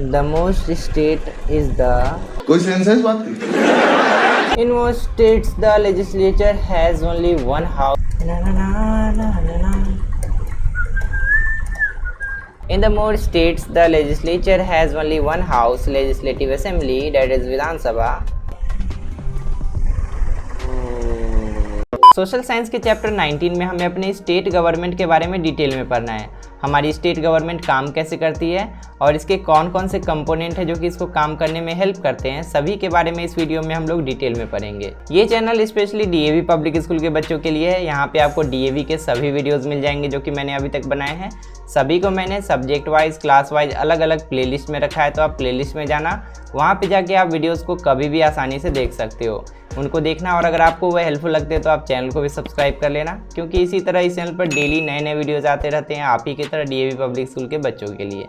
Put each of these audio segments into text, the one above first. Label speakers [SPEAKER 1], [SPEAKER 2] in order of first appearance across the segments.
[SPEAKER 1] The most state is the.
[SPEAKER 2] कोई sense है इस बात की?
[SPEAKER 1] In most states, the legislature has only one house. Na, na, na, na, na, na. In the more states, the legislature has only one house, legislative assembly, that is Vidhan Sabha. Social science के chapter 19 में हमें अपने state government के बारे में detail में पढ़ना है। हमारी स्टेट गवर्नमेंट काम कैसे करती है और इसके कौन कौन से कंपोनेंट है जो कि इसको काम करने में हेल्प करते हैं, सभी के बारे में इस वीडियो में हम लोग डिटेल में पढ़ेंगे। ये channel specially DAV public school के बच्चों के लिए है। यहाँ पे आपको डीएवी के सभी वीडियोज़ मिल जाएंगे जो कि मैंने अभी तक बनाए हैं। सभी को मैंने सब्जेक्ट वाइज, क्लास वाइज अलग अलग प्लेलिस्ट में रखा है, तो आप प्लेलिस्ट में जाना, वहाँ पे जाके आप वीडियोस को कभी भी आसानी से देख सकते हो, उनको देखना। और अगर आपको वह हेल्पफुल लगते हैं तो आप चैनल को भी सब्सक्राइब कर लेना, क्योंकि इसी तरह इस चैनल पर डेली नए नए वीडियोस आते रहते हैं आप ही की तरह डीएवी पब्लिक स्कूल के बच्चों के लिए।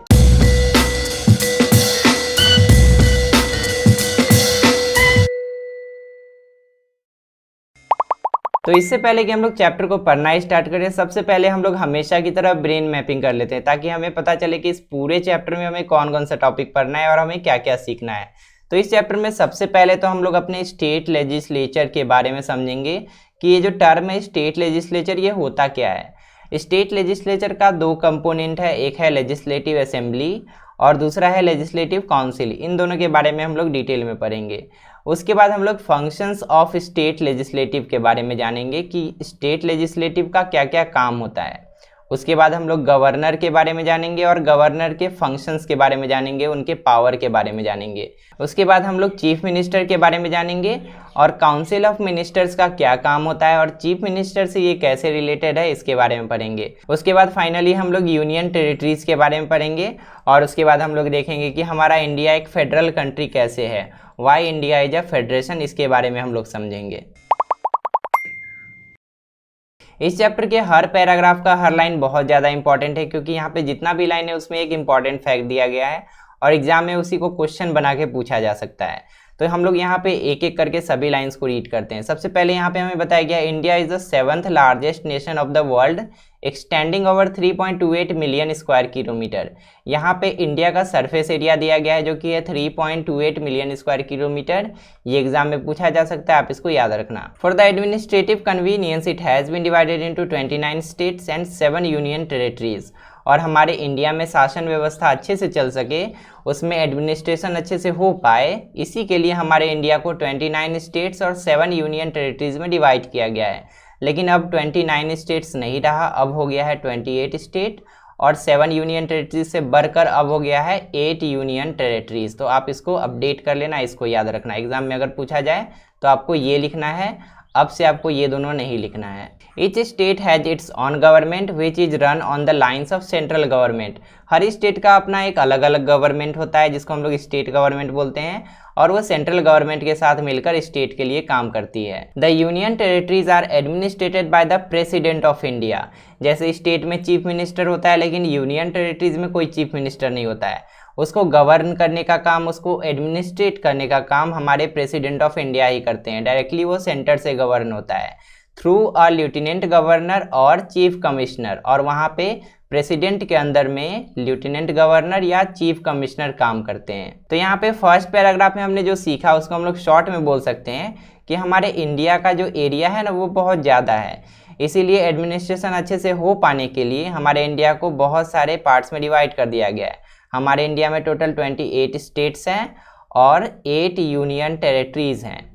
[SPEAKER 1] तो इससे पहले कि हम लोग चैप्टर को पढ़ना स्टार्ट करें, सबसे पहले हम लोग हमेशा की तरह ब्रेन मैपिंग कर लेते हैं, ताकि हमें पता चले कि इस पूरे चैप्टर में हमें कौन कौन सा टॉपिक पढ़ना है और हमें क्या क्या सीखना है। तो इस चैप्टर में सबसे पहले तो हम लोग अपने स्टेट लेजिस्लेचर के बारे में समझेंगे कि ये जो टर्म है स्टेट लेजिस्लेचर, ये होता क्या है। स्टेट लेजिस्लेचर का दो कंपोनेंट है, एक है लेजिस्लेटिव असेंबली और दूसरा है लेजिस्लेटिव काउंसिल। इन दोनों के बारे में हम लोग डिटेल में पढ़ेंगे। उसके बाद हम लोग फंक्शंस ऑफ स्टेट लेजिस्लेटिव के बारे में जानेंगे कि स्टेट लेजिस्लेटिव का क्या क्या काम होता है। उसके बाद हम लोग गवर्नर के बारे में जानेंगे और गवर्नर के फंक्शंस के बारे में जानेंगे, उनके पावर के बारे में जानेंगे। उसके बाद हम लोग चीफ मिनिस्टर के बारे में जानेंगे और काउंसिल ऑफ मिनिस्टर्स का क्या काम होता है और चीफ मिनिस्टर से ये कैसे रिलेटेड है, इसके बारे में पढ़ेंगे। उसके बाद फाइनली हम लोग यूनियन टेरिटरीज के बारे में पढ़ेंगे और उसके बाद हम लोग देखेंगे कि हमारा इंडिया एक फेडरल कंट्री कैसे है, why India is a federation, इसके बारे में हम लोग समझेंगे। इस चैप्टर के हर पैराग्राफ का हर लाइन बहुत ज़्यादा इंपॉर्टेंट है, क्योंकि यहाँ पे जितना भी लाइन है उसमें एक इंपॉर्टेंट फैक्ट दिया गया है और एग्जाम में उसी को क्वेश्चन बना के पूछा जा सकता है। तो हम लोग यहाँ पे एक एक करके सभी लाइंस को रीड करते हैं। सबसे पहले यहाँ पे हमें बताया गया India is the 7th largest nation of the world extending over 3.28 million square kilometre. यहाँ पे इंडिया का सरफेस एरिया दिया गया है जो कि है 3.28 मिलियन स्क्वायर किलोमीटर। ये एग्जाम में पूछा जा सकता है, आप इसको याद रखना। For the administrative convenience it has been divided into 29 states and 7 union territories. और हमारे इंडिया में शासन व्यवस्था अच्छे से चल सके, उसमें एडमिनिस्ट्रेशन अच्छे से हो पाए, इसी के लिए हमारे इंडिया को 29 स्टेट्स और 7 यूनियन टेरिटरीज में डिवाइड किया गया है। लेकिन अब 29 स्टेट्स नहीं रहा, अब हो गया है 28 स्टेट और 7 यूनियन टेरिटरीज से बढ़कर अब हो गया है 8 यूनियन टेरिटरीज। तो आप इसको अपडेट कर लेना, इसको याद रखना। एग्जाम में अगर पूछा जाए तो आपको ये लिखना है, अब से आपको ये दोनों नहीं लिखना है। Each state has its on government which is run on the lines of central government. Her state का अपना एक अलग अलग गवर्नमेंट होता है जिसको हम लोग स्टेट गवर्नमेंट बोलते हैं, और वो सेंट्रल गवर्नमेंट के साथ मिलकर स्टेट के लिए काम करती है। The union territories are administered by the president of India. जैसे स्टेट में चीफ मिनिस्टर होता है, लेकिन यूनियन टेरिटरीज में कोई चीफ मिनिस्टर नहीं होता है। उसको गवर्न करने का काम, उसको एडमिनिस्ट्रेट करने का काम हमारे प्रेसिडेंट ऑफ इंडिया ही करते हैं। डायरेक्टली वो सेंटर से गवर्न होता है थ्रू अ लेफ्टिनेंट गवर्नर और चीफ कमिश्नर, और वहाँ पे प्रेसिडेंट के अंदर में लेफ्टिनेंट गवर्नर या चीफ कमिश्नर काम करते हैं। तो यहाँ पे फर्स्ट पैराग्राफ में हमने जो सीखा उसको हम लोग शॉर्ट में बोल सकते हैं कि हमारे इंडिया का जो एरिया है ना वो बहुत ज़्यादा है, इसीलिए एडमिनिस्ट्रेशन अच्छे से हो पाने के लिए हमारे इंडिया को बहुत सारे पार्ट्स में डिवाइड कर दिया गया है। हमारे इंडिया में टोटल 28 स्टेट्स हैं और 8 यूनियन टेरिटरीज हैं,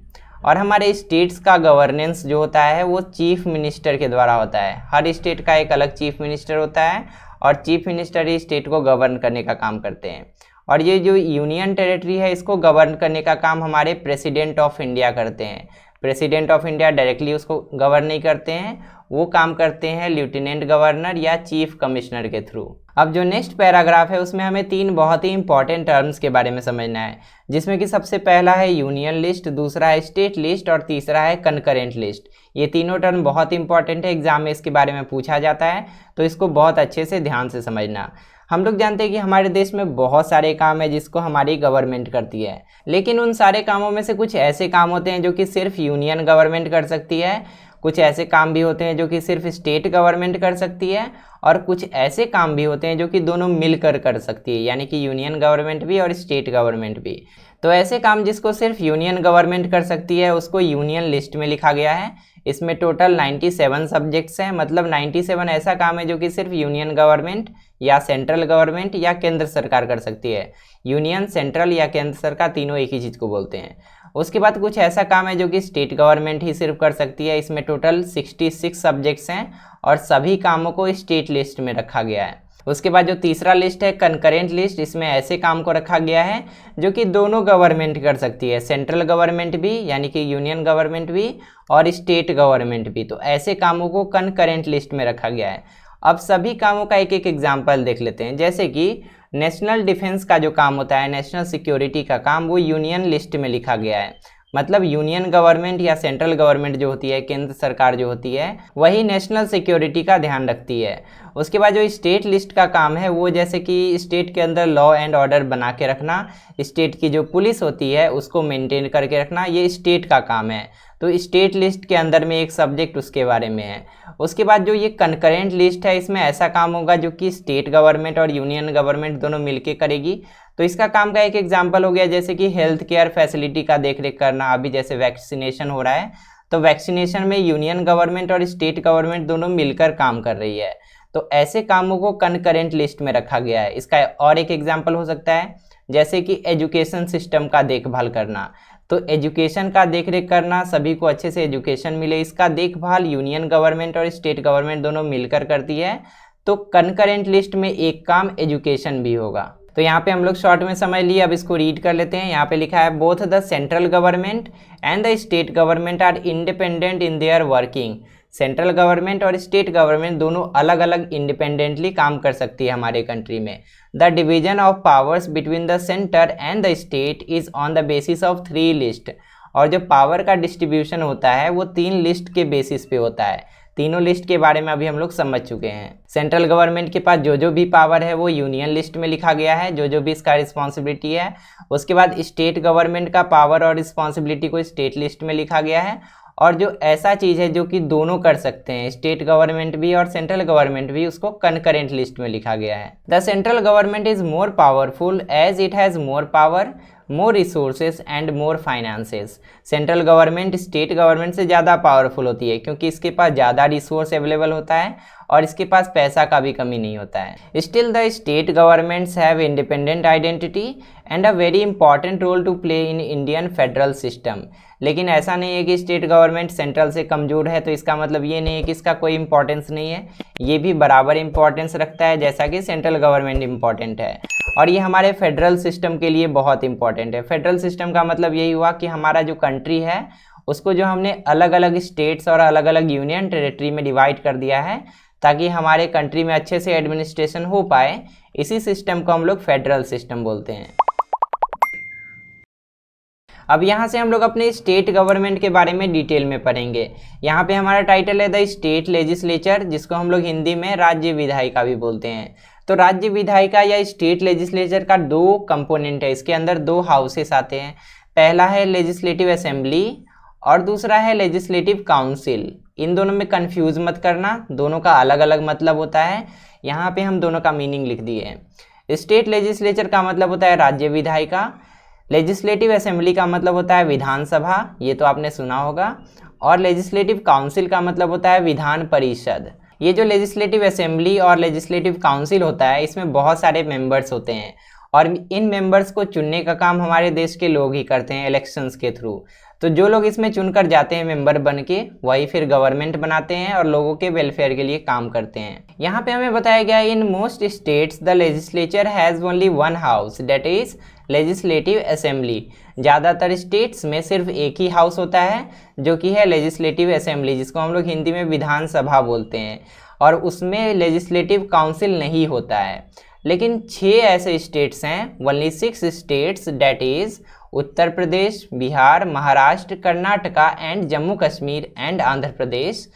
[SPEAKER 1] और हमारे स्टेट्स का गवर्नेंस जो होता है वो चीफ मिनिस्टर के द्वारा होता है। हर स्टेट का एक अलग चीफ मिनिस्टर होता है और चीफ मिनिस्टर ही स्टेट को गवर्न करने का काम करते हैं। और ये जो यूनियन टेरिटरी है इसको गवर्न करने का काम हमारे प्रेसिडेंट ऑफ इंडिया करते हैं। प्रेसिडेंट ऑफ इंडिया डायरेक्टली उसको गवर्न नहीं करते हैं, वो काम करते हैं लेफ्टिनेंट गवर्नर या चीफ कमिश्नर के थ्रू। अब जो नेक्स्ट पैराग्राफ है उसमें हमें 3 बहुत ही इंपॉर्टेंट टर्म्स के बारे में समझना है, जिसमें कि सबसे पहला है यूनियन लिस्ट, दूसरा है स्टेट लिस्ट और तीसरा है कंकरेंट लिस्ट। ये तीनों टर्म बहुत इंपॉर्टेंट है, एग्जाम में इसके बारे में पूछा जाता है, तो इसको बहुत अच्छे से ध्यान से समझना। हम लोग जानते हैं कि हमारे देश में बहुत सारे काम है जिसको हमारी गवर्नमेंट करती है, लेकिन उन सारे कामों में से कुछ ऐसे काम होते हैं जो कि सिर्फ यूनियन गवर्नमेंट कर सकती है, कुछ ऐसे काम भी होते हैं जो कि सिर्फ स्टेट गवर्नमेंट कर सकती है और कुछ ऐसे काम भी होते हैं जो कि दोनों मिलकर कर सकती है, यानी कि यूनियन गवर्नमेंट भी और स्टेट गवर्नमेंट भी। तो ऐसे काम जिसको सिर्फ यूनियन गवर्नमेंट कर सकती है उसको यूनियन लिस्ट में लिखा गया है। इसमें टोटल 97 सब्जेक्ट्स हैं, मतलब 97 ऐसा काम है जो कि सिर्फ यूनियन गवर्नमेंट या सेंट्रल गवर्नमेंट या केंद्र सरकार कर सकती है। यूनियन, सेंट्रल या केंद्र सरकार तीनों एक ही चीज़ को बोलते हैं। उसके बाद कुछ ऐसा काम है जो कि स्टेट गवर्नमेंट ही सिर्फ कर सकती है। इसमें टोटल 66 सब्जेक्ट्स हैं और सभी कामों को स्टेट लिस्ट में रखा गया है। उसके बाद जो तीसरा लिस्ट है कंकरेंट लिस्ट, इसमें ऐसे काम को रखा गया है जो कि दोनों गवर्नमेंट कर सकती है, सेंट्रल गवर्नमेंट भी यानी कि यूनियन गवर्नमेंट भी और स्टेट गवर्नमेंट भी। तो ऐसे कामों को कंकरेंट लिस्ट में रखा गया है। अब सभी कामों का एक एक एग्जाम्पल देख लेते हैं। जैसे कि नेशनल डिफेंस का जो काम होता है, नेशनल सिक्योरिटी का काम, वो यूनियन लिस्ट में लिखा गया है। मतलब यूनियन गवर्नमेंट या सेंट्रल गवर्नमेंट जो होती है, केंद्र सरकार जो होती है, वही नेशनल सिक्योरिटी का ध्यान रखती है। उसके बाद जो स्टेट लिस्ट का काम है वो जैसे कि स्टेट के अंदर लॉ एंड ऑर्डर बना के रखना, स्टेट की जो पुलिस होती है उसको मेंटेन करके रखना, ये स्टेट का काम है। तो स्टेट लिस्ट के अंदर में एक सब्जेक्ट उसके बारे में है। उसके बाद जो ये कंकरेंट लिस्ट है, इसमें ऐसा काम होगा जो कि स्टेट गवर्नमेंट और यूनियन गवर्नमेंट दोनों मिलके करेगी। तो इसका काम का एक एग्जांपल हो गया जैसे कि हेल्थ केयर फैसिलिटी का देखरेख करना। अभी जैसे वैक्सीनेशन हो रहा है तो वैक्सीनेशन में यूनियन गवर्नमेंट और स्टेट गवर्नमेंट दोनों मिलकर काम कर रही है। तो ऐसे कामों को कंकरेंट लिस्ट में रखा गया है। इसका और एक एग्जाम्पल हो सकता है जैसे कि एजुकेशन सिस्टम का देखभाल करना। तो एजुकेशन का देखरेख करना, सभी को अच्छे से एजुकेशन मिले, इसका देखभाल यूनियन गवर्नमेंट और स्टेट गवर्नमेंट दोनों मिलकर करती है। तो कंकरेंट लिस्ट में एक काम एजुकेशन भी होगा। तो यहाँ पे हम लोग शॉर्ट में समझ लिए, अब इसको रीड कर लेते हैं। यहाँ पे लिखा है both the central government and the state government are independent in their working. Central government और स्टेट गवर्नमेंट दोनों अलग अलग इंडिपेंडेंटली काम कर सकती है हमारे कंट्री में। The division of powers between the centre and the state is on the basis of 3 list. और जो पावर का डिस्ट्रीब्यूशन होता है वो 3 लिस्ट के बेसिस पे होता है। तीनों लिस्ट के बारे में अभी हम लोग समझ चुके हैं। सेंट्रल गवर्नमेंट के पास जो भी पावर है वो यूनियन लिस्ट में लिखा गया है, जो भी इसका रिस्पॉन्सिबिलिटी है। उसके बाद स्टेट गवर्नमेंट का पावर और रिस्पॉन्सिबिलिटी को स्टेट लिस्ट में लिखा गया है। और जो ऐसा चीज़ है जो कि दोनों कर सकते हैं, स्टेट गवर्नमेंट भी और सेंट्रल गवर्नमेंट भी, उसको कंकरेंट लिस्ट में लिखा गया है। The central government is more powerful as it has more power, more resources and more finances. Central government state government से ज़्यादा पावरफुल होती है क्योंकि इसके पास ज़्यादा रिसोर्स अवेलेबल होता है और इसके पास पैसा का भी कमी नहीं होता है। Still the state governments have independent identity and a very important role to play in Indian federal system. लेकिन ऐसा नहीं है कि स्टेट गवर्नमेंट सेंट्रल से कमज़ोर है तो इसका मतलब ये नहीं है कि इसका कोई इंपॉर्टेंस नहीं है, ये भी बराबर इंपॉर्टेंस रखता है जैसा कि सेंट्रल गवर्नमेंट इंपॉर्टेंट है। और ये हमारे फेडरल सिस्टम के लिए बहुत इंपॉर्टेंट है। फेडरल सिस्टम का मतलब यही हुआ कि हमारा जो कंट्री है उसको जो हमने अलग अलग स्टेट्स और अलग अलग यूनियन टेरिटरी में डिवाइड कर दिया है ताकि हमारे कंट्री में अच्छे से एडमिनिस्ट्रेशन हो पाए। इसी सिस्टम को हम लोग फेडरल सिस्टम बोलते हैं। अब यहाँ से हम लोग अपने स्टेट गवर्नमेंट के बारे में डिटेल में पढ़ेंगे। यहाँ पे हमारा टाइटल है द स्टेट लेजिस्लेचर, जिसको हम लोग हिंदी में राज्य विधायिका भी बोलते हैं। तो राज्य विधायिका या स्टेट लेजिस्लेचर का 2 कंपोनेंट है, इसके अंदर 2 हाउसेस आते हैं। पहला है लेजिस्लेटिव असेंबली और दूसरा है लेजिस्लेटिव काउंसिल। इन दोनों में कंफ्यूज मत करना, दोनों का अलग अलग मतलब होता है। यहाँ पे हम दोनों का मीनिंग लिख दिए हैं। स्टेट लेजिस्लेचर का मतलब होता है राज्य विधायिका, लेजिस्लेटिव असेंबली का मतलब होता है विधानसभा, ये तो आपने सुना होगा, और लेजिस्लेटिव काउंसिल का मतलब होता है विधान परिषद। ये जो लेजिस्लेटिव असेंबली और लेजिस्लेटिव काउंसिल होता है इसमें बहुत सारे मेंबर्स होते हैं और इन मेंबर्स को चुनने का काम हमारे देश के लोग ही करते हैं इलेक्शंस के थ्रू। तो जो लोग इसमें चुनकर जाते हैं मेंबर बन के, वही फिर गवर्नमेंट बनाते हैं और लोगों के वेलफेयर के लिए काम करते हैं। यहाँ पे हमें बताया गया है in most states the legislature has only 1 house that is legislative assembly. ज़्यादातर स्टेट्स में सिर्फ एक ही हाउस होता है जो कि है लेजिस्लेटिव असेंबली, जिसको हम लोग हिंदी में विधानसभा बोलते हैं, और उसमें लेजिस्लेटिव काउंसिल नहीं होता है। लेकिन 6 ऐसे स्टेट्स हैं, only 6 states that is Uttar Pradesh, Bihar, Maharashtra, Karnataka and Jammu Kashmir and Andhra Pradesh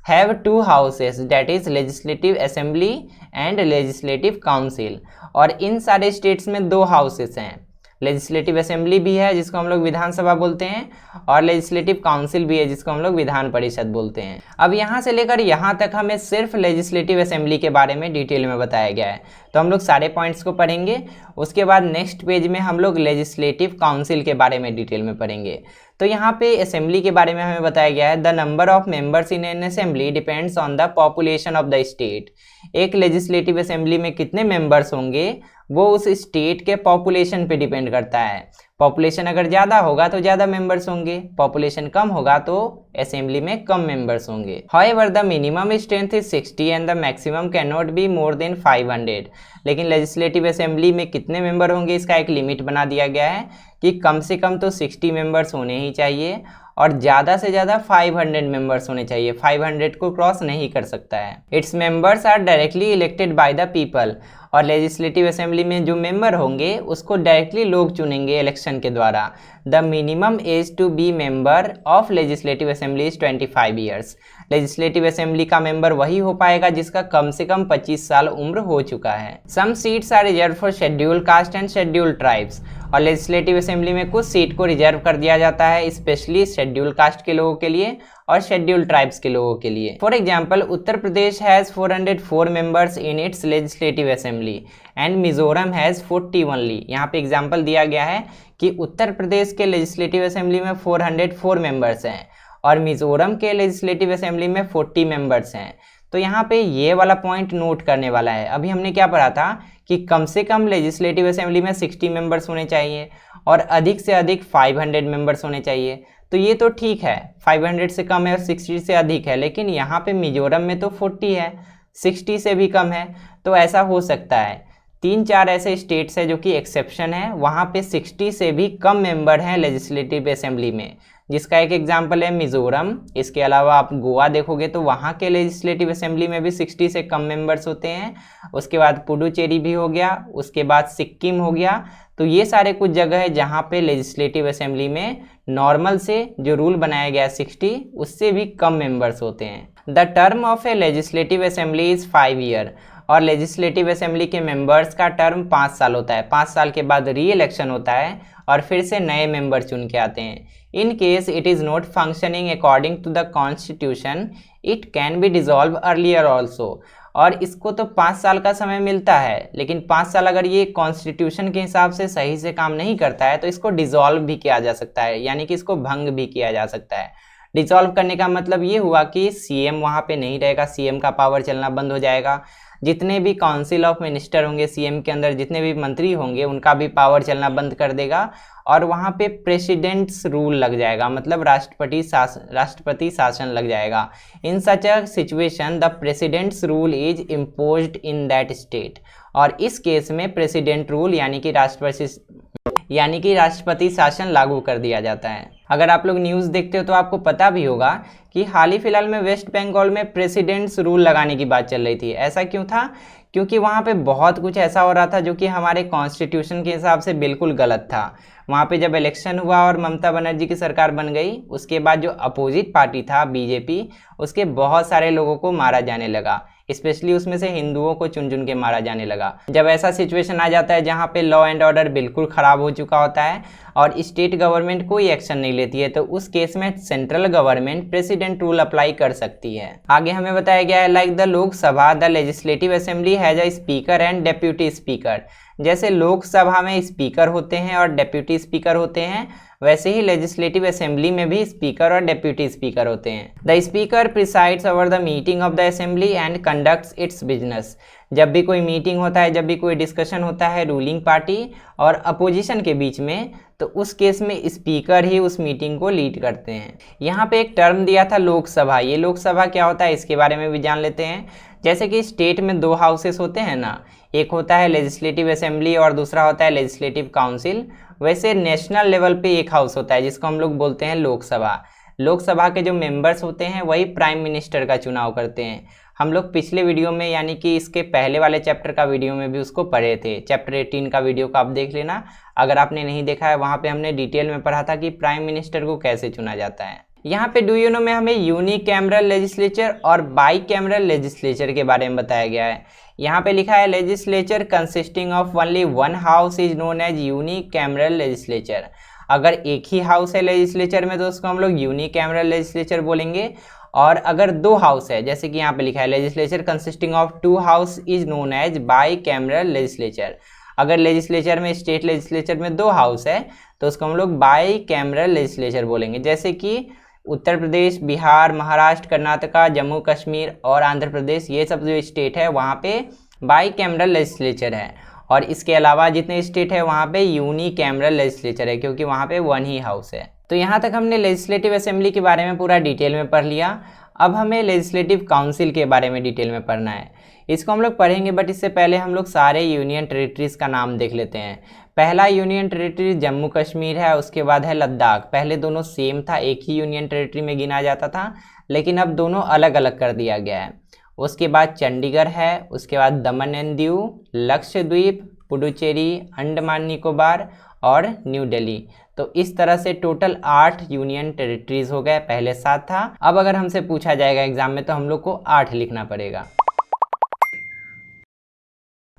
[SPEAKER 1] have 2 houses that is legislative assembly and legislative council. और इन सारे स्टेट्स में 2 हाउसेस हैं। लेजिस्लेटिव असेंबली भी है जिसको हम लोग विधानसभा बोलते हैं, और लेजिस्लेटिव काउंसिल भी है जिसको हम लोग विधान परिषद बोलते हैं। अब यहाँ से लेकर यहाँ तक हमें सिर्फ लेजिस्लेटिव असेंबली के बारे में डिटेल में बताया गया है, तो हम लोग सारे पॉइंट्स को पढ़ेंगे। उसके बाद नेक्स्ट पेज में हम लोग लेजिस्लेटिव काउंसिल के बारे में डिटेल में पढ़ेंगे। तो यहाँ पे असेंबली के बारे में हमें बताया गया है, the number of members in an assembly depends on the population of the state. एक लेजिस्लेटिव असेंबली में कितने मेंबर्स होंगे वो उस स्टेट के पॉपुलेशन पे डिपेंड करता है। पॉपुलेशन अगर ज़्यादा होगा तो ज़्यादा मेंबर्स होंगे, पॉपुलेशन कम होगा तो असेंबली में कम मेंबर्स होंगे। However the minimum strength is 60 and the maximum can not be more than 500। लेकिन लेजिस्लेटिव असेंबली में कितने मेंबर होंगे इसका एक लिमिट बना दिया गया है कि कम से कम तो 60 मेंबर्स होने ही चाहिए और ज़्यादा से ज़्यादा 500 मेंबर्स होने चाहिए, 500 को क्रॉस नहीं कर सकता है। Its members are directly elected by the people. और लेजिस्लेटिव असेंबली में जो मेंबर होंगे उसको डायरेक्टली लोग चुनेंगे इलेक्शन के द्वारा। The minimum age to be member of legislative assembly is 25 years. Legislative assembly का मेंबर वही हो पाएगा जिसका कम से कम 25 साल उम्र हो चुका है। Some seats are reserve for schedule caste and schedule tribes. और लेजिस्लेटिव असेंबली में कुछ सीट को रिजर्व कर दिया जाता है स्पेशली शेड्यूल कास्ट के लोगों के लिए और शेड्यूल ट्राइब्स के लोगों के लिए। For example Uttar Pradesh has 404 members in its legislative assembly and Mizoram has 40 only. यहाँ पे एग्जाम्पल दिया गया है कि उत्तर प्रदेश के लेजिस्लेटिव असेंबली में 404 मेंबर्स हैं और मिजोरम के लेजिस्लेटिव असेंबली में 40 मेंबर्स हैं। तो यहाँ पे ये वाला पॉइंट नोट करने वाला है। अभी हमने क्या पढ़ा था कि कम से कम लेजिस्लेटिव असेंबली में 60 मेंबर्स होने चाहिए और अधिक से अधिक 500 मेंबर्स होने चाहिए। तो ये तो ठीक है, 500 से कम है और 60 से अधिक है, लेकिन यहाँ पे मिजोरम में तो 40 है, 60 से भी कम है। तो ऐसा हो सकता है 3-4 ऐसे स्टेट्स हैं जो कि एक्सेप्शन है, वहाँ पे 60 से भी कम मेंबर हैं लेजिस्लेटिव असेंबली में, जिसका एक एग्जांपल है मिजोरम। इसके अलावा आप गोवा देखोगे तो वहाँ के लेजिस्लेटिव असेंबली में भी 60 से कम मेंबर्स होते हैं। उसके बाद पुडुचेरी भी हो गया, उसके बाद सिक्किम हो गया। तो ये सारे कुछ जगह है जहाँ पे लेजिस्लेटिव असेंबली में नॉर्मल से जो रूल बनाया गया 60 उससे भी कम मेंबर्स होते हैं। The term of A legislative assembly is 5 year. और लेजिस्लेटिव असेंबली के मेंबर्स का टर्म 5 साल होता है। 5 साल के बाद री इलेक्शन होता है और फिर से नए मेंबर चुन के आते हैं। In case it is not functioning according to the constitution it can be dissolve earlier also. और इसको तो 5 साल का समय मिलता है, लेकिन 5 साल अगर ये कॉन्स्टिट्यूशन के हिसाब से सही से काम नहीं करता है तो इसको डिसॉल्व भी किया जा सकता है, यानी कि इसको भंग भी किया जा सकता है। डिसॉल्व करने का मतलब ये हुआ कि सीएम वहाँ पे नहीं रहेगा, सीएम का पावर चलना बंद हो जाएगा। जितने भी काउंसिल ऑफ मिनिस्टर होंगे सीएम के अंदर, जितने भी मंत्री होंगे उनका भी पावर चलना बंद कर देगा और वहाँ पे प्रेसिडेंट्स रूल लग जाएगा, मतलब राष्ट्रपति शासन लग जाएगा। In such a situation the president's rule is imposed in that state. और इस केस में प्रेसिडेंट रूल यानी कि राष्ट्रपति शासन लागू कर दिया जाता है। अगर आप लोग न्यूज़ देखते हो तो आपको पता भी होगा कि हाल ही फिलहाल में वेस्ट बंगाल में प्रेसिडेंट्स रूल लगाने की बात चल रही थी। ऐसा क्यों था? क्योंकि वहाँ पे बहुत कुछ ऐसा हो रहा था जो कि हमारे कॉन्स्टिट्यूशन के हिसाब से बिल्कुल गलत था। वहाँ पे जब इलेक्शन हुआ और ममता बनर्जी की सरकार बन गई, उसके बाद जो अपोजिट पार्टी था बीजेपी, उसके बहुत सारे लोगों को मारा जाने लगा, स्पेशली उसमें से हिंदुओं को चुन चुन के मारा जाने लगा। जब ऐसा सिचुएशन आ जाता है जहाँ पे लॉ एंड ऑर्डर बिल्कुल ख़राब हो चुका होता है और स्टेट गवर्नमेंट कोई एक्शन नहीं लेती है, तो उस केस में central government president rule apply कर सकती है। आगे हमें बताया गया है like the Lok Sabha the legislative assembly has a speaker and deputy speaker. जैसे लोकसभा में स्पीकर होते हैं और डेप्यूटी स्पीकर होते हैं, वैसे ही लेजिस्लेटिव असेंबली में भी स्पीकर और डेप्यूटी स्पीकर होते हैं। The speaker presides over the meeting of the assembly and conducts it's business. जब भी कोई मीटिंग होता है, जब भी कोई डिस्कशन होता है रूलिंग पार्टी और अपोजिशन के बीच में, तो उस केस में स्पीकर ही उस मीटिंग को लीड करते हैं। यहाँ पे एक टर्म दिया था लोकसभा। ये लोकसभा क्या होता है इसके बारे में भी जान लेते हैं। जैसे कि स्टेट में 2 हाउसेस होते हैं ना, एक होता है लेजिस्लेटिव असेंबली और दूसरा होता है लेजिस्लेटिव काउंसिल। वैसे नेशनल लेवल पे एक हाउस होता है जिसको हम लोग बोलते हैं लोकसभा। लोकसभा के जो मेंबर्स होते हैं वही प्राइम मिनिस्टर का चुनाव करते हैं। हम लोग पिछले वीडियो में यानी कि इसके पहले वाले चैप्टर का वीडियो में भी उसको पढ़े थे। चैप्टर 18 का वीडियो को आप देख लेना, अगर आपने नहीं देखा है। वहाँ पे हमने डिटेल में पढ़ा था कि प्राइम मिनिस्टर को कैसे चुना जाता है। यहाँ पे डू यू नो में हमें यूनिकैमरल लेजिस्लेचर और बाइकैमरल लेजिस्लेचर के बारे में बताया गया है। यहाँ पे लिखा है legislature consisting of only one house is known as unicameral legislature. अगर एक ही हाउस है लेजिस्लेचर में तो उसको हम लोग यूनिकैमरल लेजिस्लेचर बोलेंगे, और अगर दो हाउस है, जैसे कि यहाँ पे लिखा है legislature consisting of two house is known as bicameral legislature. अगर लेजिस्लेचर में, स्टेट लेजिस्लेचर में दो हाउस है तो उसको हम लोग बाइकैमरल लेजिस्लेचर बोलेंगे। जैसे कि उत्तर प्रदेश, बिहार, महाराष्ट्र, कर्नाटका, जम्मू कश्मीर और आंध्र प्रदेश, ये सब जो स्टेट है वहाँ पे बाइकैमरल लेजिस्लेचर है, और इसके अलावा जितने स्टेट है वहाँ पे यूनिकैमरल लेजिस्लेचर है, क्योंकि वहाँ पे वन ही हाउस है। तो यहाँ तक हमने लेजिस्लेटिव असेंबली के बारे में पूरा डिटेल में पढ़ लिया। अब हमें लेजिस्लेटिव काउंसिल के बारे में डिटेल में पढ़ना है। इसको हम लोग पढ़ेंगे, बट इससे पहले हम लोग सारे यूनियन टेरिटरीज़ का नाम देख लेते हैं। पहला यूनियन टेरिटरी जम्मू कश्मीर है, उसके बाद है लद्दाख। पहले दोनों सेम था, एक ही यूनियन टेरिटरी में गिना जाता था, लेकिन अब दोनों अलग अलग कर दिया गया है। उसके बाद चंडीगढ़ है, उसके बाद दमन एंड दीव, लक्षद्वीप, पुडुचेरी, अंडमान निकोबार और न्यू दिल्ली। तो इस तरह से टोटल 8 यूनियन टेरिटरीज हो गए, पहले 7 था। अब अगर हमसे पूछा जाएगा एग्जाम में तो हम लोग को 8 लिखना पड़ेगा।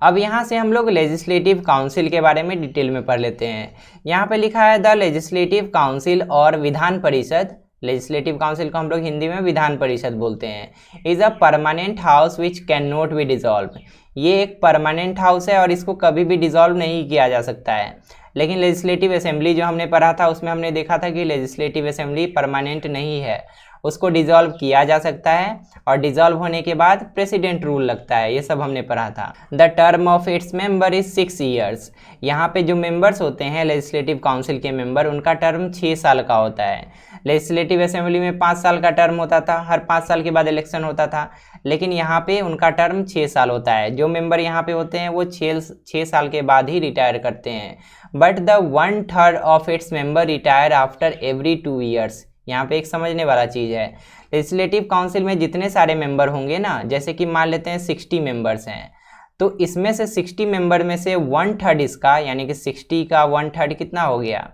[SPEAKER 1] अब यहाँ से हम लोग लेजिस्लेटिव काउंसिल के बारे में डिटेल में पढ़ लेते हैं। यहाँ पे लिखा है द लेजिस्लेटिव काउंसिल और विधान परिषद। लेजिस्लेटिव काउंसिल को हम लोग हिंदी में विधान परिषद बोलते हैं। Is a permanent house which can not be dissolve. ये एक परमानेंट हाउस है और इसको कभी भी डिसॉल्व नहीं किया जा सकता है। लेकिन लेजिस्लेटिव असेंबली जो हमने पढ़ा था उसमें हमने देखा था कि लेजिस्लेटिव असेंबली परमानेंट नहीं है, उसको डिसॉल्व किया जा सकता है, और डिसॉल्व होने के बाद प्रेसिडेंट रूल लगता है। ये सब हमने पढ़ा था। The term of its member is 6 years. यहाँ पे जो मेंबर्स होते हैं लेजिस्लेटिव काउंसिल के मेंबर, उनका टर्म 6 साल का होता है। लेजिस्लेटिव असेंबली में 5 साल का टर्म होता था, हर 5 साल के बाद इलेक्शन होता था, लेकिन यहाँ पे उनका टर्म 6 साल होता है। जो मेंबर यहाँ पे होते हैं वो 6 साल के बाद ही रिटायर करते हैं। But the 1/3 of its member retire after every 2 years. यहाँ पे एक समझने वाला चीज़ है, लेजिस्लेटिव काउंसिल में जितने सारे मेंबर होंगे ना, जैसे कि मान लेते हैं 60 मेंबर्स हैं, तो इसमें से 60 मेंबर में से 1/3 इसका, यानी कि 60 का 1/3 कितना हो गया,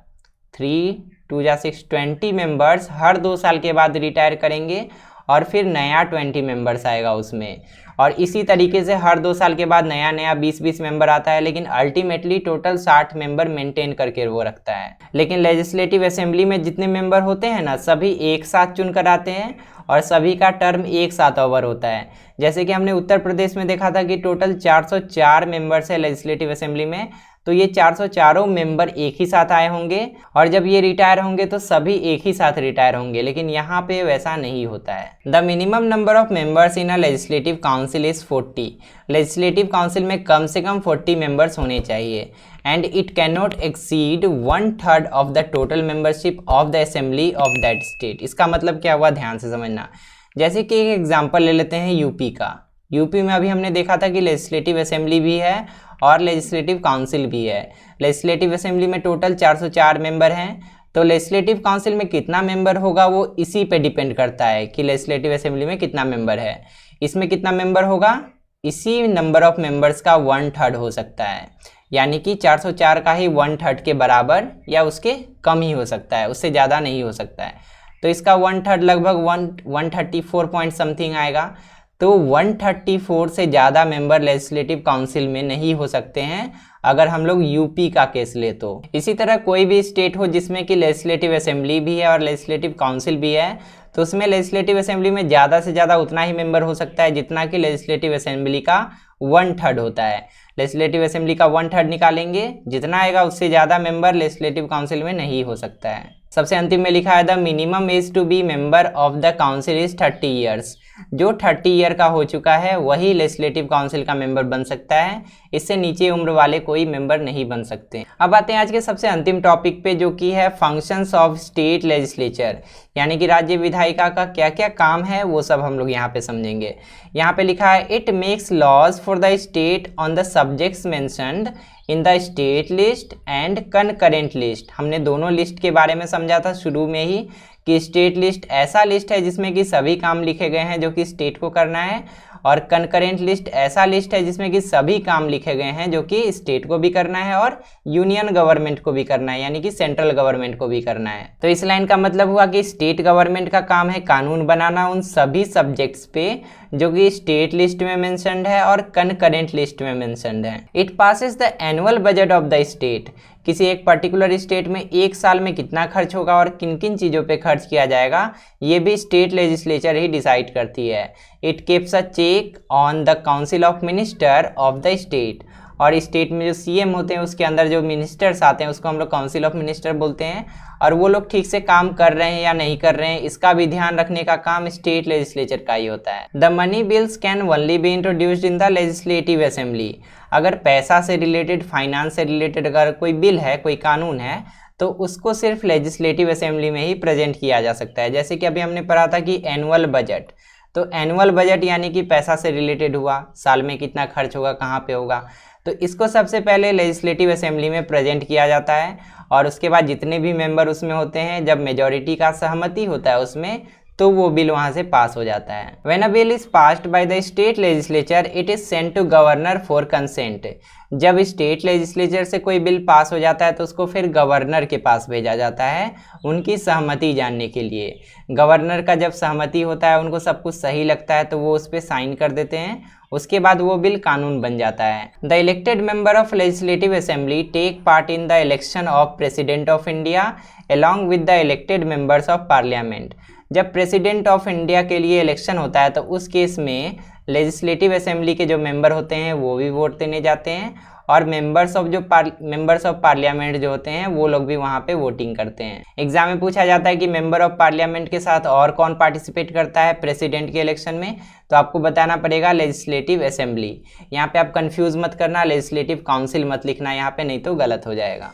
[SPEAKER 1] 3 2 जा 6, 20 मेंबर्स हर 2 साल के बाद रिटायर करेंगे, और फिर नया 20 मेंबर्स आएगा उसमें। और इसी तरीके से हर 2 साल के बाद नया नया 20-20 मेंबर आता है, लेकिन अल्टीमेटली टोटल 60 मेंबर मेंटेन करके वो रखता है। लेकिन लेजिस्लेटिव असेंबली में जितने मेंबर होते हैं ना, सभी एक साथ चुन कर आते हैं और सभी का टर्म एक साथ ओवर होता है। जैसे कि हमने उत्तर प्रदेश में देखा था कि टोटल 404 मेंबर्स है लेजिस्लेटिव असेंबली में, तो ये 404 मेंबर एक ही साथ आए होंगे, और जब ये रिटायर होंगे तो सभी एक ही साथ रिटायर होंगे। लेकिन यहाँ पे वैसा नहीं होता है। The minimum number of members in a legislative council is 40। Legislative council में कम से कम 40 मेंबर्स होने चाहिए, and it can not exceed 1/3 of the total membership of the assembly of that state. इसका मतलब क्या हुआ, ध्यान से समझना। जैसे कि एक एग्जाम्पल ले लेते हैं यूपी का। यूपी में अभी हमने देखा था कि लेजिस्लेटिव असेंबली भी है और लेजिस्लेटिव काउंसिल भी है। लेजिस्लेटिव असेंबली में टोटल 404 मेंबर हैं, तो लेजिस्लेटिव काउंसिल में कितना मेंबर होगा वो इसी पे डिपेंड करता है कि लेजिस्लेटिव असेंबली में कितना मेंबर है। इसमें कितना मेंबर होगा, इसी नंबर ऑफ मेंबर्स का 1/3 हो सकता है, यानी कि 404 का ही 1/3 के बराबर या उसके कम ही हो सकता है, उससे ज़्यादा नहीं हो सकता है। तो इसका 1/3 लगभग 134 पॉइंट समथिंग आएगा। तो 134 से ज़्यादा मेंबर लेजिस्लेटिव काउंसिल में नहीं हो सकते हैं अगर हम लोग यूपी का केस ले तो। इसी तरह कोई भी स्टेट हो जिसमें कि लेजिस्लेटिव असेंबली भी है और लेजिस्लेटिव काउंसिल भी है, तो उसमें लेजिस्लेटिव असेंबली में ज़्यादा से ज़्यादा उतना ही मेंबर हो सकता है जितना कि लेजिस्लेटिव असेंबली का 1/3 होता है। लेजिस्लेटिव असेंबली का 1/3 निकालेंगे, जितना आएगा उससे ज़्यादा मेंबर लेजिस्लेटिव काउंसिल में नहीं हो सकता है। सबसे अंतिम में लिखा है the minimum age to be member of the council is 30 years. जो 30 ईयर का हो चुका है वही लेजिस्लेटिव काउंसिल का मेंबर बन सकता है, इससे नीचे उम्र वाले कोई मेंबर नहीं बन सकते। अब आते हैं आज के सबसे अंतिम टॉपिक पे, जो कि है फंक्शंस ऑफ स्टेट लेजिस्लेचर, यानी कि राज्य विधायिका का क्या क्या काम है वो सब हम लोग यहाँ पे समझेंगे। यहाँ पे लिखा है it makes laws for the state on the subjects mentioned in the state list and concurrent list. हमने दोनों लिस्ट के बारे में समझा था शुरू में ही कि स्टेट लिस्ट ऐसा लिस्ट है जिसमें कि सभी काम लिखे गए हैं जो कि स्टेट को करना है, और कनकरेंट लिस्ट ऐसा लिस्ट है जिसमें कि सभी काम लिखे गए हैं जो कि स्टेट को भी करना है और यूनियन गवर्नमेंट को भी करना है, यानी कि सेंट्रल गवर्नमेंट को भी करना है। तो इस लाइन का मतलब हुआ कि स्टेट गवर्नमेंट का काम है कानून बनाना उन सभी सब्जेक्ट्स पे जो कि स्टेट लिस्ट में मेंशन्ड है और कनकरेंट लिस्ट में मेंशन्ड है। It passes the annual budget of the state, किसी एक पर्टिकुलर स्टेट में एक साल में कितना खर्च होगा और किन किन चीज़ों पे खर्च किया जाएगा ये भी स्टेट लेजिस्लेचर ही डिसाइड करती है। It keeps a check on the council of minister of the state, और स्टेट में जो सीएम होते हैं उसके अंदर जो मिनिस्टर्स आते हैं उसको हम लोग काउंसिल ऑफ मिनिस्टर बोलते हैं, और वो लोग ठीक से काम कर रहे हैं या नहीं कर रहे हैं इसका भी ध्यान रखने का काम स्टेट लेजिस्लेचर का ही होता है। The money bills can only be introduced in the legislative assembly, अगर पैसा से रिलेटेड, फाइनेंस से रिलेटेड अगर कोई बिल है, कोई कानून है, तो उसको सिर्फ लेजिस्लेटिव असेंबली में ही प्रेजेंट किया जा सकता है। जैसे कि अभी हमने पढ़ा था कि एनुअल बजट, तो एनुअल बजट यानी कि पैसा से रिलेटेड हुआ, साल में कितना खर्च होगा, कहाँ पे होगा, तो इसको सबसे पहले लेजिस्लेटिव असेंबली में प्रेजेंट किया जाता है, और उसके बाद जितने भी मेंबर उसमें होते हैं, जब मेजॉरिटी का सहमति होता है उसमें, तो वो बिल वहाँ से पास हो जाता है। When a bill is passed by the state legislature it is sent to governor for consent, जब स्टेट लेजिस्लेचर से कोई बिल पास हो जाता है तो उसको फिर गवर्नर के पास भेजा जाता है उनकी सहमति जानने के लिए। गवर्नर का जब सहमति होता है, उनको सब कुछ सही लगता है, तो वो उस पर साइन कर देते हैं, उसके बाद वो बिल कानून बन जाता है। The elected member of legislative assembly take part in the election of president of India along with the elected members of parliament, जब प्रेसिडेंट ऑफ इंडिया के लिए इलेक्शन होता है तो उस केस में लेजिस्लेटिव असेंबली के जो मेंबर होते हैं वो भी वोट देने जाते हैं, और मेंबर्स ऑफ पार्लियामेंट जो होते हैं वो लोग भी वहाँ पे वोटिंग करते हैं। एग्जाम में पूछा जाता है कि मेंबर ऑफ पार्लियामेंट के साथ और कौन पार्टिसिपेट करता है प्रेसिडेंट के इलेक्शन में, तो आपको बताना पड़ेगा लेजिस्लेटिव असेंबली। यहाँ पे आप कंफ्यूज मत करना, लेजिस्लेटिव काउंसिल मत लिखना यहाँ पे, नहीं तो गलत हो जाएगा।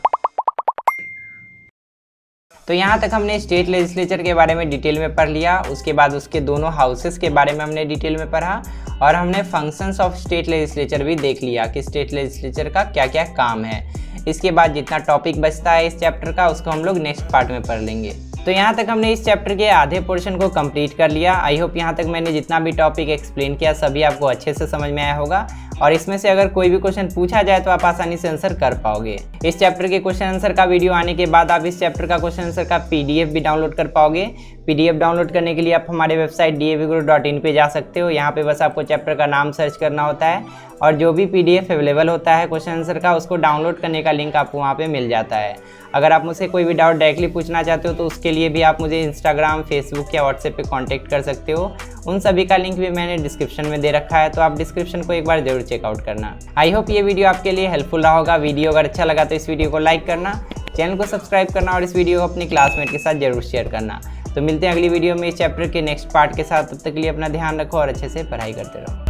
[SPEAKER 1] तो यहाँ तक हमने स्टेट लेजिस्लेचर के बारे में डिटेल में पढ़ लिया, उसके बाद उसके दोनों हाउसेस के बारे में हमने डिटेल में पढ़ा, और हमने फंक्शंस ऑफ स्टेट लेजिस्लेचर भी देख लिया कि स्टेट लेजिस्लेचर का क्या क्या काम है। इसके बाद जितना टॉपिक बचता है इस चैप्टर का उसको हम लोग नेक्स्ट पार्ट में पढ़ लेंगे। तो यहाँ तक हमने इस चैप्टर के आधे पोर्शन को कंप्लीट कर लिया। आई होप यहाँ तक मैंने जितना भी टॉपिक एक्सप्लेन किया सभी आपको अच्छे से समझ में आया होगा, और इसमें से अगर कोई भी क्वेश्चन पूछा जाए तो आप आसानी से आंसर कर पाओगे। इस चैप्टर के क्वेश्चन आंसर का वीडियो आने के बाद आप इस चैप्टर का क्वेश्चन आंसर का PDF भी डाउनलोड कर पाओगे। PDF डाउनलोड करने के लिए आप हमारे वेबसाइट davguru.in पे जा सकते हो। यहाँ पे बस आपको चैप्टर का नाम सर्च करना होता है, और जो भी PDF अवेलेबल होता है क्वेश्चन आंसर का उसको डाउनलोड करने का लिंक आपको वहाँ पे मिल जाता है। अगर आप मुझसे कोई भी डाउट डायरेक्टली पूछना चाहते हो तो उसके लिए भी आप मुझे इंस्टाग्राम, फेसबुक या व्हाट्सएप पे कांटेक्ट कर सकते हो। उन सभी का लिंक भी मैंने डिस्क्रिप्शन में दे रखा है, तो आप डिस्क्रिप्शन को एक बार जरूर चेकआउट करना। आई होप ये वीडियो आपके लिए हेल्पफुल रहा होगा। वीडियो अगर अच्छा लगा तो इस वीडियो को लाइक करना, चैनल को सब्सक्राइब करना, और इस वीडियो को अपने क्लासमेट के साथ जरूर शेयर करना। तो मिलते हैं अगली वीडियो में इस चैप्टर के नेक्स्ट पार्ट के साथ। तब तक के लिए अपना ध्यान रखो और अच्छे से पढ़ाई करते रहो।